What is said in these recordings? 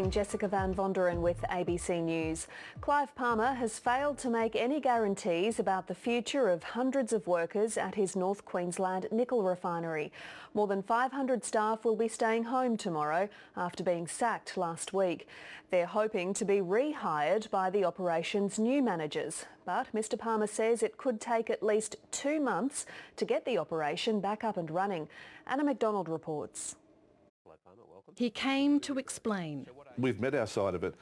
morning, Jessica Van Vonderen with ABC News. Clive Palmer has failed to make any guarantees about the future of hundreds of workers at his North Queensland nickel refinery. More than 500 staff will be staying home tomorrow after being sacked last week. They're hoping to be rehired by the operation's new managers. But Mr Palmer says it could take at least 2 months to get the operation back up and running. Anna McDonald reports. He came to explain. We've met our side of it.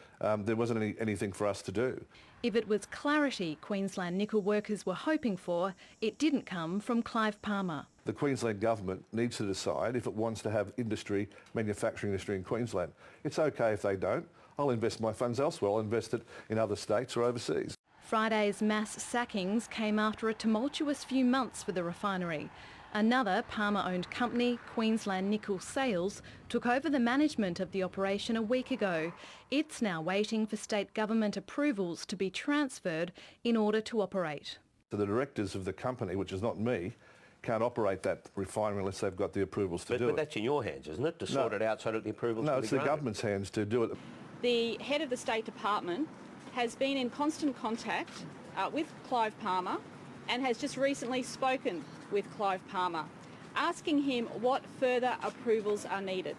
There wasn't anything for us to do. If it was clarity Queensland nickel workers were hoping for, it didn't come from Clive Palmer. The Queensland government needs to decide if it wants to have industry, manufacturing industry in Queensland. It's okay if they don't. I'll invest my funds elsewhere. I'll invest it in other states or overseas. Friday's mass sackings came after a tumultuous few months for the refinery. Another Palmer-owned company, Queensland Nickel Sales, took over the management of the operation a week ago. It's now waiting for state government approvals to be transferred in order to operate. So the directors of the company, which is not me, can't operate that refinery unless they've got the approvals to do it. But that's in your hands, isn't it, to sort it out so that the approvals can be granted? No, it's the government's hands to do it. The head of the State Department has been in constant contact with Clive Palmer and has just recently spoken with Clive Palmer, asking him what further approvals are needed.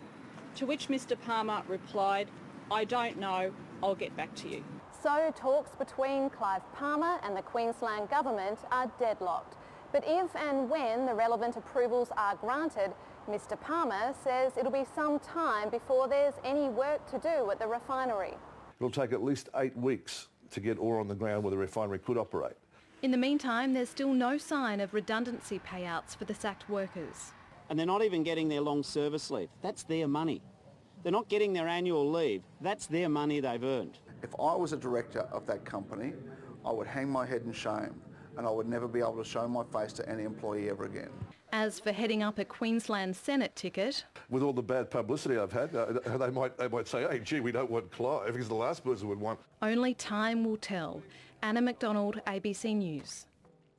To which Mr Palmer replied, "I don't know, I'll get back to you." So talks between Clive Palmer and the Queensland government are deadlocked. But if and when the relevant approvals are granted, Mr Palmer says it'll be some time before there's any work to do at the refinery. It'll take at least 8 weeks to get ore on the ground where the refinery could operate. In the meantime, there's still no sign of redundancy payouts for the sacked workers. And they're not even getting their long service leave. That's their money. They're not getting their annual leave. That's their money they've earned. If I was a director of that company, I would hang my head in shame and I would never be able to show my face to any employee ever again. As for heading up a Queensland Senate ticket... With all the bad publicity I've had, they might say, hey, gee, we don't want Clive, because the last person would want... Only time will tell. Anna McDonald, ABC News.